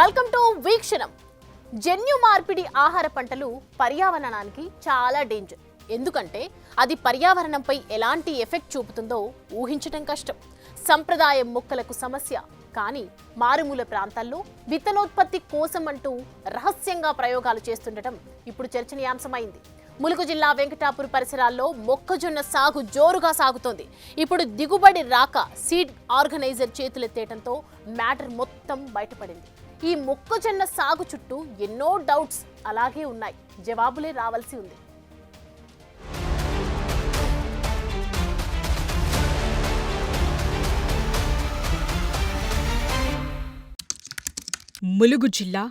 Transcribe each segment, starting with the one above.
Welcome to వీక్షణం. జన్యు మార్పిడి ఆహార పంటలు పర్యావరణానికి చాలా డేంజర్. ఎందుకంటే అది పర్యావరణంపై ఎలాంటి ఎఫెక్ట్ చూపుతుందో ఊహించడం కష్టం. సంప్రదాయ మొక్కలకు సమస్య, కానీ మారుమూల ప్రాంతాల్లో విత్తనోత్పత్తి కోసం అంటూ రహస్యంగా ప్రయోగాలు చేస్తుండటం ఇప్పుడు చర్చనీయాంశమైంది. ములుగు జిల్లా వెంకటాపూర్ పరిసరాల్లో మొక్కజొన్న సాగు జోరుగా సాగుతోంది. ఇప్పుడు దిగుబడి రాక సీడ్ ఆర్గనైజర్ చేతులెత్తేయడంతో మ్యాటర్ మొత్తం బయటపడింది. ఈ మొక్కజొన్న సాగు చుట్టూ ఎన్నో డౌట్స్ అలాగే ఉన్నాయి, జవాబులే రావాల్సి ఉంది. ములుగు జిల్లా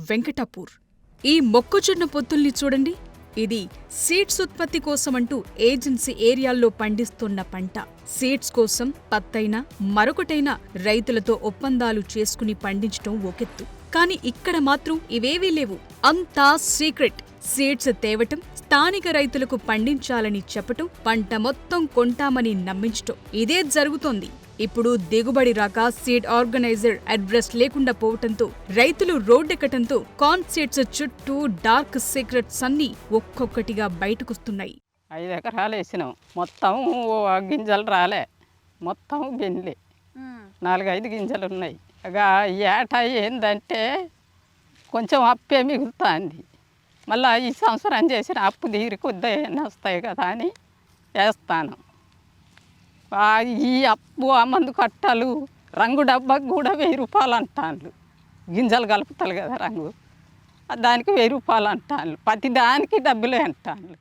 వెంకటాపూర్. ఈ మొక్కజొన్న పొత్తుల్ని చూడండి. ఇది సీడ్స్ ఉత్పత్తి కోసమంటూ ఏజెన్సీ ఏరియాల్లో పండిస్తున్న పంట. సీడ్స్ కోసం పత్తైనా మరొకటైనా రైతులతో ఒప్పందాలు చేసుకుని పండించటం ఒకెత్తు. కాని ఇక్కడ మాత్రం ఇవేవీ లేవు. అంతా సీక్రెట్. సీడ్స్ తేవటం, స్థానిక రైతులకు పండించాలని చెప్పటం, పంట మొత్తం కొంటామని నమ్మించటం, ఇదే జరుగుతోంది. ఇప్పుడు దిగుబడి రాక సీడ్ ఆర్గనైజర్ అడ్రస్ లేకుండా పోవటంతో రైతులు రోడ్డెక్కటంతో కార్న్ సీడ్స్ చుట్టూ డార్క్ సీక్రెట్స్ అన్నీ ఒక్కొక్కటిగా బయటకొస్తున్నాయి. 5 ఎకరాలు వేసినాం, మొత్తం గింజలు రాలే, మొత్తం బెండ్లే. 4-5 గింజలు ఉన్నాయి. ఇక ఏటా ఏందంటే కొంచెం అప్పే మిగులుతుంది. మళ్ళీ ఈ సంవత్సరం చేసిన అప్పు తీరి కొద్దిగా వస్తాయి కదా అని వేస్తాను. ఈ అప్పు ఆ మందు కట్టాలు రంగు డబ్బాకు కూడా 1000 రూపాయలు అంటాను. గింజలు కలుపుతారు కదా రంగు, దానికి 1000 రూపాయలు అంటాను. ప్రతి దానికి డబ్బులే అంటాను.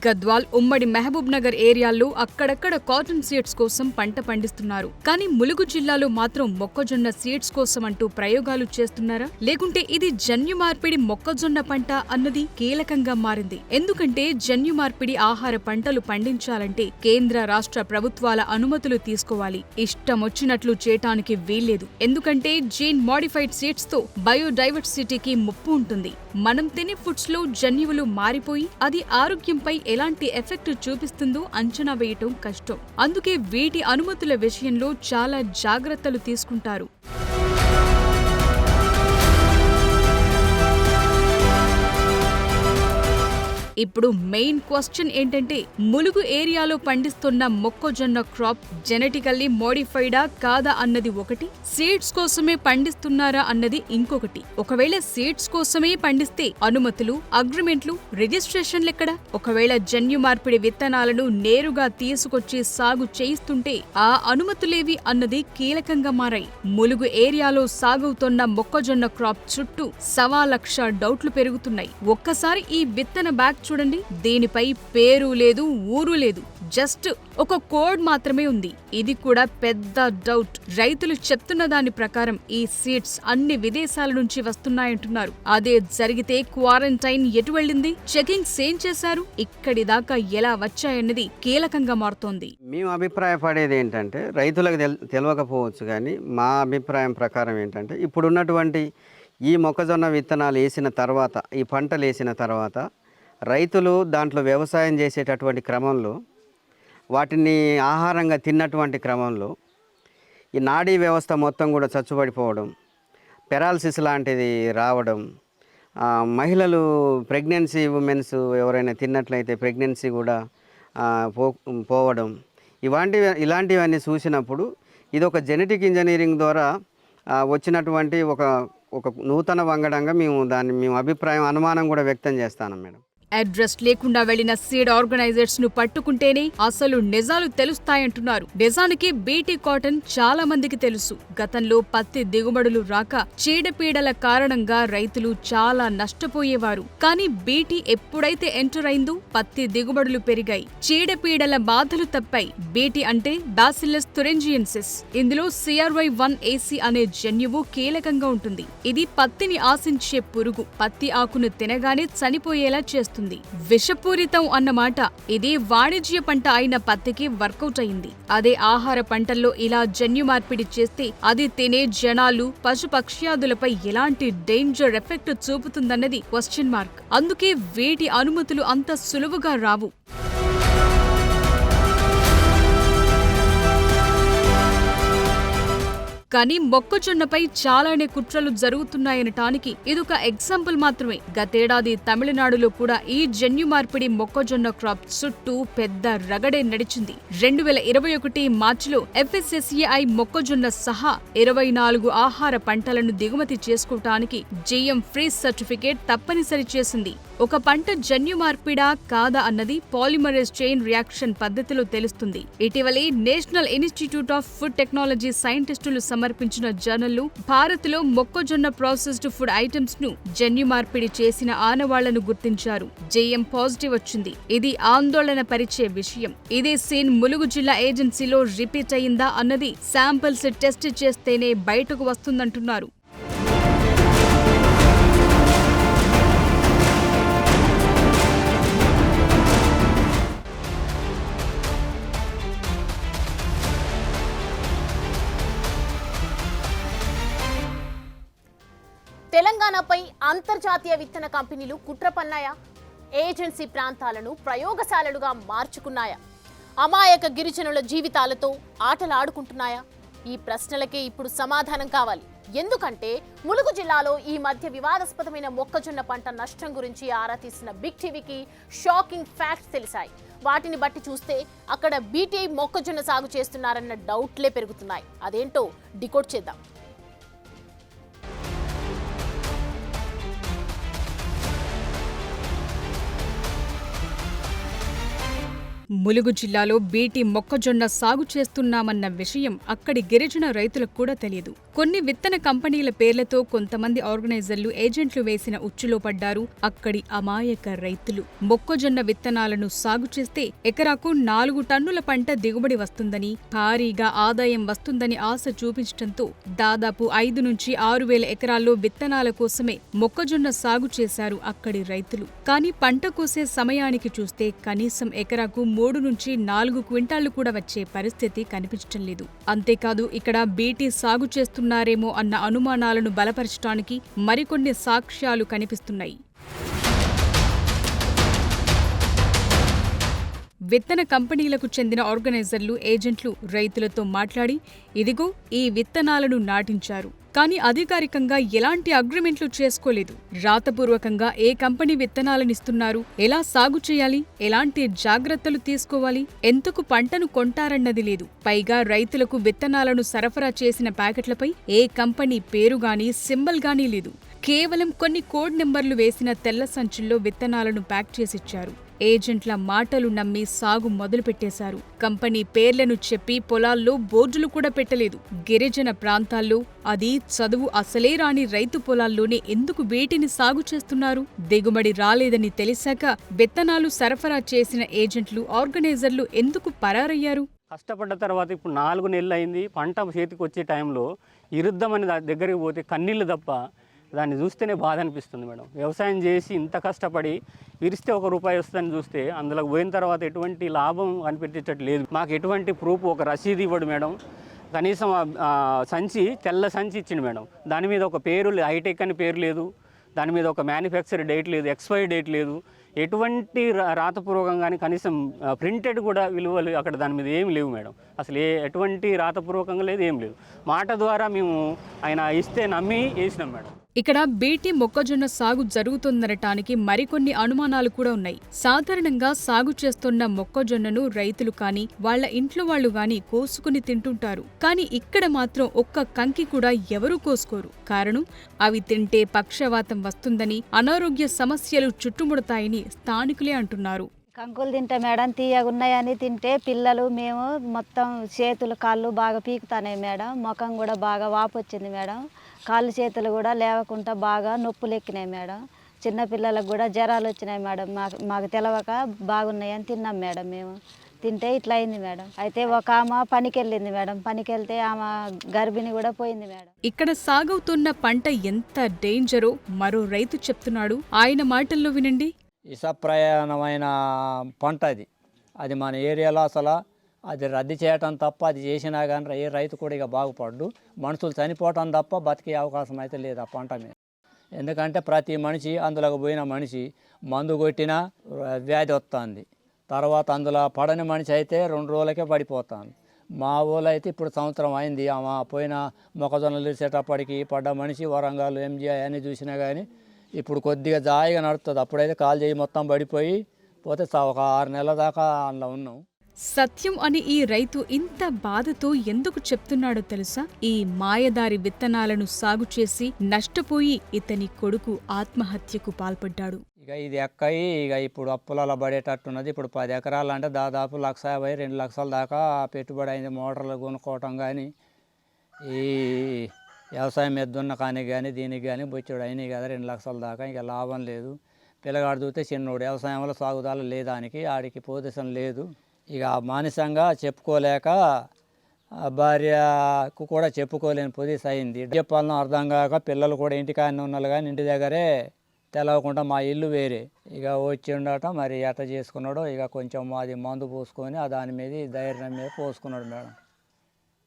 గద్వాల్, ఉమ్మడి మహబూబ్ నగర్ ఏరియాల్లో అక్కడక్కడ కాటన్ సీడ్స్ కోసం పంట పండిస్తున్నారు. కానీ ములుగు జిల్లాలో మాత్రం మొక్కజొన్న సీడ్స్ కోసం అంటూ ప్రయోగాలు చేస్తున్నారా, లేకుంటే ఇది జన్యు మార్పిడి మొక్కజొన్న పంట అన్నది కీలకంగా మారింది. ఎందుకంటే జన్యు మార్పిడి ఆహార పంటలు పండించాలంటే కేంద్ర రాష్ట్ర ప్రభుత్వాల అనుమతులు తీసుకోవాలి. ఇష్టమొచ్చినట్లు చేయటానికి వీల్లేదు. ఎందుకంటే జీన్ మోడిఫైడ్ సీడ్స్ తో బయోడైవర్సిటీకి ముప్పు ఉంటుంది. మనం తినే ఫుడ్స్ లో జన్యువులు మారిపోయి అది ఆరోగ్యంపై ఎలాంటి ఎఫెక్ట్ చూపిస్తుందో అంచనా వేయటం కష్టం. అందుకే వీటి అనుమతుల విషయంలో చాలా జాగ్రత్తలు తీసుకుంటారు. ఇప్పుడు మెయిన్ క్వశ్చన్ ఏంటంటే, ములుగు ఏరియాలో పండిస్తున్న మొక్కజొన్న క్రాప్ జెనెటికల్లీ మోడిఫైడా కాదా అన్నది ఒకటి, సీడ్స్ కోసమే పండిస్తున్నారా అన్నది ఇంకొకటి. ఒకవేళ సీడ్స్ కోసమే పండిస్తే అనుమతులు, అగ్రిమెంట్లు, రిజిస్ట్రేషన్లెక్కడ? ఒకవేళ జన్యు మార్పిడి విత్తనాలను నేరుగా తీసుకొచ్చి సాగు చేయిస్తుంటే ఆ అనుమతులేవి అన్నది కీలకంగా మారాయి. ములుగు ఏరియాలో సాగుతున్న మొక్కజొన్న క్రాప్ చుట్టూ 1,00,000 డౌట్లు పెరుగుతున్నాయి. ఒక్కసారి ఈ విత్తన బ్యాగ్ చూడండి. దీనిపై పేరు లేదు, ఊరు లేదు, జస్ట్ ఒక కోడ్ మాత్రమే ఉంది. ఇది కూడా పెద్ద డౌట్. రైతులు చెప్తున్న దాని ప్రకారం ఈ సీడ్స్ అన్ని విదేశాల నుంచి వస్తున్నాయంటున్నారు. అదే జరిగితే క్వారంటైన్ ఎటు వెళ్ళింది, చెకింగ్స్ ఏం చేశారు, ఇక్కడి దాకా ఎలా వచ్చాయన్నది కీలకంగా మారుతోంది. మేము అభిప్రాయపడేది ఏంటంటే, రైతులకు తెలియకపోవచ్చు కానీ మా అభిప్రాయం ప్రకారం ఏంటంటే, ఇప్పుడున్నటువంటి ఈ మొక్కజొన్న విత్తనాలు వేసిన తర్వాత, ఈ పంటలు వేసిన తర్వాత రైతులు దాంట్లో వ్యవసాయం చేసేటటువంటి క్రమంలో, వాటిని ఆహారంగా తిన్నటువంటి క్రమంలో ఈ నాడీ వ్యవస్థ మొత్తం కూడా చచ్చుబడిపోవడం, పెరాలసిస్ లాంటిది రావడం, మహిళలు ప్రెగ్నెన్సీ ఉమెన్స్ ఎవరైనా తిన్నట్లయితే ప్రెగ్నెన్సీ కూడా పోవడం, ఇలాంటివన్నీ చూసినప్పుడు ఇది ఒక జెనెటిక్ ఇంజనీరింగ్ ద్వారా వచ్చినటువంటి ఒక నూతన వంగడంగా మేము అభిప్రాయం, అనుమానం కూడా వ్యక్తం చేస్తాను మేడం. అడ్రస్ లేకుండా వెళ్లిన సీడ్ ఆర్గనైజర్స్ ను పట్టుకుంటేనే అసలు నిజాలు తెలుస్తాయంటున్నారు. నిజానికి బీటీ కాటన్ చాలా మందికి తెలుసు. గతంలో పత్తి దిగుబడులు రాక చీడపీడల కారణంగా రైతులు చాలా నష్టపోయేవారు. కానీ బీటీ ఎప్పుడైతే ఎంటర్ అయిందో పత్తి దిగుబడులు పెరిగాయి, చీడపీడల బాధలు తప్పాయి. బీటీ అంటే బాసిల్లస్ థురింజియెన్సిస్. ఇందులో CRY1AC అనే జన్యువు కీలకంగా ఉంటుంది. ఇది పత్తిని ఆశించే పురుగు. పత్తి ఆకును తినగానే చనిపోయేలా చేస్తుంది. విషపూరితం అన్నమాట. ఇది వాణిజ్య పంట అయిన పత్తికి వర్కౌట్ అయింది. అదే ఆహార పంటల్లో ఇలా జన్యు మార్పిడి చేస్తే అది తినే జనాలు, పశుపక్ష్యాదులపై ఎలాంటి డేంజర్ ఎఫెక్ట్ చూపుతుందన్నది క్వశ్చన్ మార్క్. అందుకే వీటి అనుమతులు అంత సులువుగా రావు. కానీ మొక్కజొన్నపై చాలానే కుట్రలు జరుగుతున్నాయనటానికి ఇదొక ఎగ్జాంపుల్ మాత్రమే. గతేడాది తమిళనాడులో కూడా ఈ జన్యు మార్పిడి మొక్కజొన్న క్రాప్ చుట్టూ పెద్ద రగడే నడిచింది. 2021 మార్చిలో FSSAI మొక్కజొన్న సహా 24 ఆహార పంటలను దిగుమతి చేసుకోవటానికి GM ఫ్రీజ్ సర్టిఫికేట్ తప్పనిసరి చేసింది. ఒక పంట జన్యు మార్పిడా కాదా అన్నది పాలిమరేజ్ చైన్ రియాక్షన్ పద్ధతిలో తెలుస్తుంది. ఇటీవలే national institute of food technology సైంటిస్టులు సమర్పించిన జర్నల్లో భారత్లో మొక్కజొన్న ప్రాసెస్డ్ ఫుడ్ ఐటమ్స్ ను జన్యు మార్పిడి చేసిన ఆనవాళ్లను గుర్తించారు. జేఎం పాజిటివ్ వచ్చింది. ఇది ఆందోళన పరిచే విషయం. ఇదే సీన్ ములుగు జిల్లా ఏజెన్సీలో రిపీట్ అయిందా అన్నది శాంపిల్స్ టెస్ట్ చేస్తేనే బయటకు వస్తుందంటున్నారు. తెలంగాణపై అంతర్జాతీయ విత్తన కంపెనీలు కుట్ర పన్నాయా? ఏజెన్సీ ప్రాంతాలను ప్రయోగశాలలుగా మార్చుకున్నాయా? అమాయక గిరిజనుల జీవితాలతో ఆటలాడుకుంటున్నాయా? ఈ ప్రశ్నలకే ఇప్పుడు సమాధానం కావాలి. ఎందుకంటే ములుగు జిల్లాలో ఈ మధ్య వివాదాస్పదమైన మొక్కజొన్న పంట నష్టం గురించి ఆరా తీసిన బిగ్ టీవీకి షాకింగ్ ఫ్యాక్ట్స్ తెలిసాయి. వాటిని బట్టి చూస్తే అక్కడ బీటీఐ మొక్కజొన్న సాగు చేస్తున్నారన్న డౌట్లే పెరుగుతున్నాయి. అదేంటో డికోడ్ చేద్దాం. ములుగు జిల్లాలో బీటీ మొక్కజొన్న సాగు చేస్తున్నామన్న విషయం అక్కడి గిరిజన రైతులకు కూడా తెలియదు. కొన్ని విత్తన కంపెనీల పేర్లతో కొంతమంది ఆర్గనైజర్లు ఏజెంట్లు వేసిన ఉచ్చులో పడ్డారు అక్కడి అమాయక రైతులు. మొక్కజొన్న విత్తనాలను సాగు చేస్తే ఎకరాకు 4 టన్నుల పంట దిగుబడి వస్తుందని, భారీగా ఆదాయం వస్తుందని ఆశ చూపించడంతో దాదాపు 5 నుంచి 6 వేల ఎకరాల్లో విత్తనాల కోసమే మొక్కజొన్న సాగు చేశారు అక్కడి రైతులు. కానీ పంట కోసే సమయానికి చూస్తే కనీసం ఎకరాకు 3 నుంచి 4 క్వింటాళ్లు కూడా వచ్చే పరిస్థితి కనిపించడం లేదు. అంతేకాదు ఇక్కడ బీటీ సాగు చేస్తున్నారేమో అన్న అనుమానాలను బలపరచడానికి మరికొన్ని సాక్ష్యాలు కనిపిస్తున్నాయి. విత్తన కంపెనీలకు చెందిన ఆర్గనైజర్లు, ఏజెంట్లు రైతులతో మాట్లాడి ఇదిగో ఈ విత్తనాలను నాటించారు. కానీ అధికారికంగా ఎలాంటి అగ్రిమెంట్లు చేసుకోలేదు. రాతపూర్వకంగా ఏ కంపెనీ విత్తనాలనిస్తున్నారు, ఎలా సాగు చేయాలి, ఎలాంటి జాగ్రత్తలు తీసుకోవాలి, ఎంతకు పంటను కొంటారన్నది లేదు. పైగా రైతులకు విత్తనాలను సరఫరా చేసిన ప్యాకెట్లపై ఏ కంపెనీ పేరుగానీ సింబల్ గానీ లేదు. కేవలం కొన్ని కోడ్ నెంబర్లు వేసిన తెల్ల సంచుల్లో విత్తనాలను ప్యాక్ చేసిచ్చారు. ఏజెంట్ల మాటలు నమ్మి సాగు మొదలుపెట్టేశారు. కంపెనీ పేర్లను చెప్పి పొలాల్లో బోర్డులు కూడా పెట్టలేదు. గిరిజన ప్రాంతాల్లో, అది చదువు అసలే రాని రైతు పొలాల్లోనే ఎందుకు వీటిని సాగు చేస్తున్నారు? దిగుబడి రాలేదని తెలిసాక విత్తనాలు సరఫరా చేసిన ఏజెంట్లు, ఆర్గనైజర్లు ఎందుకు పరారయ్యారు? కష్టపడ్డ తర్వాత ఇప్పుడు 4 నెలలు అయింది. పంట చేతికి వచ్చే టైంలో ఇరుద్దామని దగ్గరికి పోతే కన్నీళ్ళు తప్ప దాన్ని చూస్తేనే బాధ అనిపిస్తుంది మేడం. వ్యవసాయం చేసి ఇంత కష్టపడి విరిస్తే 1 రూపాయి వస్తుందని చూస్తే అందులోకి పోయిన తర్వాత ఎటువంటి లాభం కనిపించేటట్టు లేదు. మాకు ఎటువంటి ప్రూఫ్, ఒక రసీదు ఇవ్వడు మేడం. కనీసం సంచి, తెల్ల సంచి ఇచ్చింది మేడం. దాని మీద ఒక పేరు, హైటెక్ అని పేరు లేదు. దాని మీద ఒక మ్యానుఫ్యాక్చర్ డేట్ లేదు, ఎక్స్పైరీ డేట్ లేదు. ఎటువంటి రాతపూర్వకం కానీ కనీసం ప్రింటెడ్ కూడా విలువలు అక్కడ దాని మీద ఏమి లేవు మేడం. అసలు ఎటువంటి రాతపూర్వకంగా లేదు, ఏం లేదు. మాట ద్వారా మేము ఆయన ఇస్తే నమ్మి వేసినాం మేడం. ఇక్కడ బీటీ మొక్కజొన్న సాగు జరుగుతుందనటానికి మరికొన్ని అనుమానాలు కూడా ఉన్నాయి. సాధారణంగా సాగు చేస్తున్న మొక్కజొన్నను రైతులు కానీ వాళ్ల ఇంట్లో వాళ్లు గాని కోసుకుని తింటుంటారు. కానీ ఇక్కడ మాత్రం ఒక్క కంకి కూడా ఎవరూ కోసుకోరు. కారణం, అవి తింటే పక్షవాతం వస్తుందని, అనారోగ్య సమస్యలు చుట్టుముడతాయని స్థానికులే అంటున్నారు. కంకులు తింటే మేడం తీయగున్నాయని తింటే పిల్లలు, మేము మొత్తం చేతులు కాళ్ళు బాగా పీకుతాయి మేడం. ముఖం కూడా బాగా వాపు వచ్చింది మేడం. కాళ్ళు చేతులు కూడా లేవకుండా బాగా నొప్పులు ఎక్కినాయి మేడం. చిన్నపిల్లలకు కూడా జ్వరాలు వచ్చినాయి మేడం. మాకు తెలవక బాగున్నాయని తిన్నాం మేడం. మేము తింటే ఇట్లా అయింది మేడం. అయితే ఒక ఆమె పనికి వెళ్ళింది మేడం. పనికి వెళ్తే ఆమె గర్భిణి కూడా పోయింది మేడం. ఇక్కడ సాగవుతున్న పంట ఎంత డేంజరో మరో రైతు చెప్తున్నాడు. ఆయన మాటల్లో వినండి. ఇసప్రయాణమైన పంట అది మన ఏరియాలో అసలు అది రద్దు చేయటం తప్ప, అది చేసినా కానీ ఏ రైతు కూడా ఇక బాగుపడ్డు. మనుషులు చనిపోవటం తప్ప బతికే అవకాశం అయితే లేదు ఆ పంట మీద. ఎందుకంటే ప్రతి మనిషి, అందులోకి పోయిన మనిషి మందు కొట్టినా వ్యాధి వస్తుంది. తర్వాత అందులో పడని మనిషి అయితే 2 రోజులకే పడిపోతుంది. మా ఊళ్ళో అయితే ఇప్పుడు సంవత్సరం అయింది. ఆమె పోయిన మొక్కజొన్నలు వేసేటప్పటికి పడ్డ మనిషి వరంగల్ ఎంజీఐ అని చూసినా కానీ ఇప్పుడు కొద్దిగా జాయిగా నడుస్తుంది. అప్పుడైతే కాలు చేయి మొత్తం పడిపోయి పోతే ఒక 6 నెలల దాకా అందులో ఉన్నాం. సత్యం అని ఈ రైతు ఇంత బాధతో ఎందుకు చెప్తున్నాడో తెలుసా? ఈ మాయదారి విత్తనాలను సాగు చేసి నష్టపోయి ఇతని కొడుకు ఆత్మహత్యకు పాల్పడ్డాడు. ఇక ఇది ఎక్కయి ఇక ఇప్పుడు అప్పులలో పడేటట్టున్నది. ఇప్పుడు 10 ఎకరాలు అంటే దాదాపు 1,50,000-2 లక్షల దాకా పెట్టుబడి అయింది. మోటార్లు కొనుక్కోవటం కానీ ఈ వ్యవసాయం ఎద్దున్న కానీ దీనికి కానీ బొచ్చుడు అయినాయి కదా 2 లక్షల దాకా. ఇక లాభం లేదు. పిల్లగాడు చూస్తే చిన్నోడు, వ్యవసాయంలో సాగుదాలు లేదానికి ఆడికి పొజిషన్ లేదు. ఇక మానసికంగా చెప్పుకోలేక భార్యకు కూడా చెప్పుకోలేని పొజిషన్ అయింది. చెప్పాలనో అర్థం కాక పిల్లలు కూడా ఇంటికాడనే ఉన్నారు కానీ ఇంటి దగ్గరే తెలవకుండా మా ఇల్లు వేరే ఇక వచ్చి ఉండటం మరి ఎట్ట చేసుకున్నాడో ఇక కొంచెం అది మందు పోసుకొని దాని మీద ధైర్యం మీద పోసుకున్నాడు మేడం.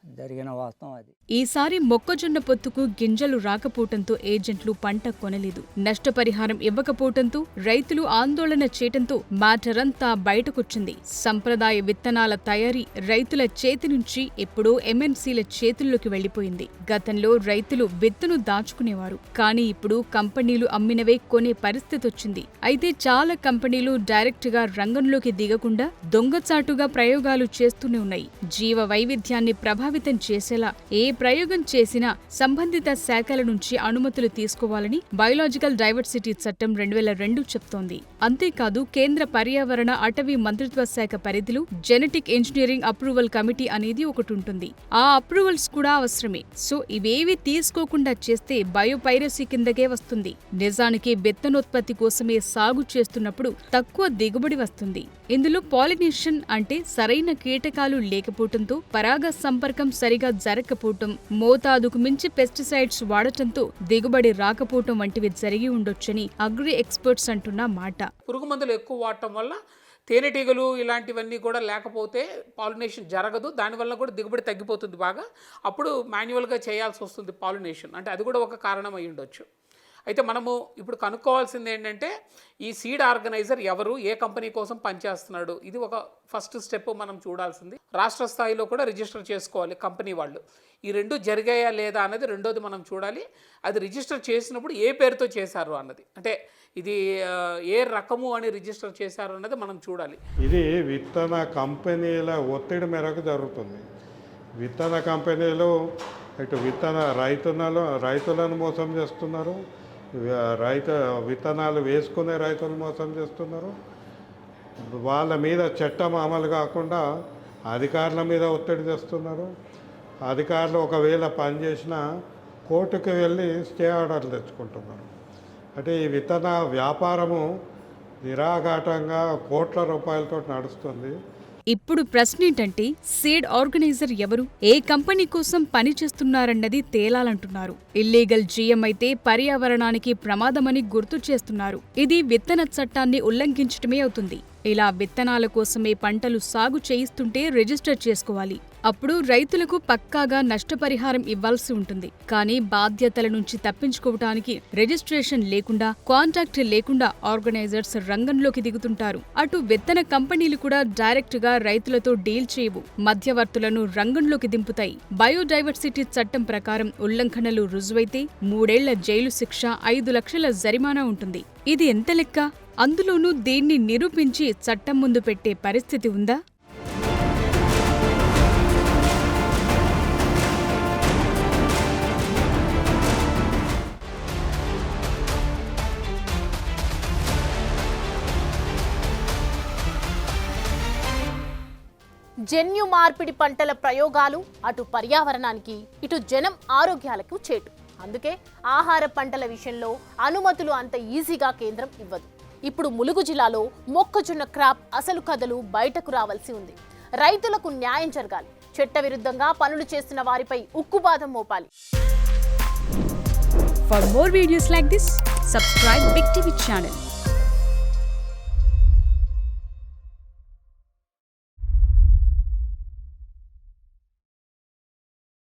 జరిగిన వాస్తవం అది. ఈసారి మొక్కజొన్న పొత్తుకు గింజలు రాకపోవటంతో ఏజెంట్లు పంట కొనలేదు. నష్టపరిహారం ఇవ్వకపోవటంతో రైతులు ఆందోళన చేయటంతో మ్యాటరంతా బయటకొచ్చింది. సంప్రదాయ విత్తనాల తయారీ రైతుల చేతి నుంచి ఎప్పుడో ఎంఎన్సీల చేతుల్లోకి వెళ్లిపోయింది. గతంలో రైతులు విత్తును దాచుకునేవారు, కానీ ఇప్పుడు కంపెనీలు అమ్మినవే కొనే పరిస్థితి వచ్చింది. అయితే చాలా కంపెనీలు డైరెక్ట్ గా రంగంలోకి దిగకుండా దొంగచాటుగా ప్రయోగాలు చేస్తూనే ఉన్నాయి. జీవ వైవిధ్యాన్ని ప్రభావితం చేసేలా ఏ ప్రయోగం చేసినా సంబంధిత శాఖల నుంచి అనుమతులు తీసుకోవాలని బయోలాజికల్ డైవర్సిటీ చట్టం 2002 చెప్తోంది. అంతేకాదు కేంద్ర పర్యావరణ అటవీ మంత్రిత్వ శాఖ పరిధిలో జెనెటిక్ ఇంజనీరింగ్ అప్రూవల్ కమిటీ అనేది ఒకటి ఉంటుంది. ఆ అప్రూవల్స్ కూడా అవసరమే. సో ఇవేవి తీసుకోకుండా చేస్తే బయోపైరసీ కిందకే వస్తుంది. నిజానికి విత్తనోత్పత్తి కోసమే సాగు చేస్తున్నప్పుడు తక్కువ దిగుబడి వస్తుంది. ఇందులో పాలినేషన్ అంటే సరైన కీటకాలు లేకపోవటంతో పరాగ సంపర్కం సరిగా జరగకపోవటం, మోతాదుకు మించి పెస్టిసైడ్స్ వాడటంతో దిగుబడి రాకపోవటం వంటివి జరిగి ఉండొచ్చని అగ్రి ఎక్స్పర్ట్స్ అంటున్న మాట. పురుగు మందులు ఎక్కువ వాడటం వల్ల తేనెటీగలు ఇలాంటివన్నీ కూడా లేకపోతే పాలినేషన్ జరగదు. దానివల్ల కూడా దిగుబడి తగ్గిపోతుంది బాగా. అప్పుడు మాన్యువల్గా చేయాల్సి వస్తుంది పాలినేషన్. అంటే అది కూడా ఒక కారణం అయి ఉండొచ్చు. అయితే మనము ఇప్పుడు కనుక్కోవాల్సింది ఏంటంటే ఈ సీడ్ ఆర్గనైజర్ ఎవరు, ఏ కంపెనీ కోసం పనిచేస్తున్నాడు, ఇది ఒక ఫస్ట్ స్టెప్ మనం చూడాల్సింది. రాష్ట్ర స్థాయిలో కూడా రిజిస్టర్ చేసుకోవాలి కంపెనీ వాళ్ళు. ఈ రెండు జరిగాయా లేదా అన్నది రెండోది మనం చూడాలి. అది రిజిస్టర్ చేసినప్పుడు ఏ పేరుతో చేశారు అన్నది, అంటే ఇది ఏ రకము అని రిజిస్టర్ చేశారు అన్నది మనం చూడాలి. ఇది విత్తన కంపెనీల ఒత్తిడి మేరకు జరుగుతుంది. విత్తన కంపెనీలు ఇటు రైతులను మోసం చేస్తున్నారు, విత్తనాలు వేసుకునే రైతులు మోసం చేస్తున్నారు. వాళ్ళ మీద చట్టం అమలు కాకుండా అధికారుల మీద ఒత్తిడి చేస్తున్నారు. అధికారులు ఒకవేళ పనిచేసినా కోర్టుకు వెళ్ళి స్టే ఆర్డర్లు తెచ్చుకుంటున్నారు. అంటే ఈ విత్తన వ్యాపారము నిరాఘాటంగా కోట్ల రూపాయలతో నడుస్తుంది. ఇప్పుడు ప్రశ్న ఏంటంటే సీడ్ ఆర్గనైజర్ ఎవరు, ఏ కంపెనీ కోసం పనిచేస్తున్నారన్నది తేలాలంటున్నారు. ఇల్లీగల్ జీఎం అయితే పర్యావరణానికి ప్రమాదమని గుర్తు చేస్తున్నారు. ఇది విత్తన చట్టాన్ని ఉల్లంఘించటమే అవుతుంది. ఇలా విత్తనాల కోసమే పంటలు సాగు చేయిస్తుంటే రిజిస్టర్ చేసుకోవాలి. అప్పుడు రైతులకు పక్కాగా నష్టపరిహారం ఇవ్వాల్సి ఉంటుంది. కానీ బాధ్యతల నుంచి తప్పించుకోవటానికి రిజిస్ట్రేషన్ లేకుండా, కాంటాక్ట్ లేకుండా ఆర్గనైజర్స్ రంగంలోకి దిగుతుంటారు. అటు విత్తన కంపెనీలు కూడా డైరెక్ట్ గా రైతులతో డీల్ చేయవు, మధ్యవర్తులను రంగంలోకి దింపుతాయి. బయోడైవర్సిటీ చట్టం ప్రకారం ఉల్లంఘనలు రుజువైతే 3 ఏళ్ల జైలు శిక్ష, 5 లక్షల జరిమానా ఉంటుంది. ఇది ఎంత లెక్క? అందులోనూ దీన్ని నిరూపించి చట్టం ముందు పెట్టే పరిస్థితి ఉందా? జన్యు మార్పిడి పంటల ప్రయోగాలు అటు పర్యావరణానికి, ఇటు జనం ఆరోగ్యాలకు చేటు. అందుకే ఆహార పంటల విషయంలో అనుమతులు అంత ఈజీగా కేంద్రం ఇవ్వదు. ఇప్పుడు ములుగు జిల్లాలో మొక్కజొన్న క్రాప్ అసలు కథలు బయటకు రావాల్సి ఉంది. రైతులకు న్యాయం జరగాలి. చట్టవిరుద్ధంగా పనులు చేస్తున్న వారిపై ఉక్కుపాదం మోపాలి. For more videos like this, subscribe Big TV channel.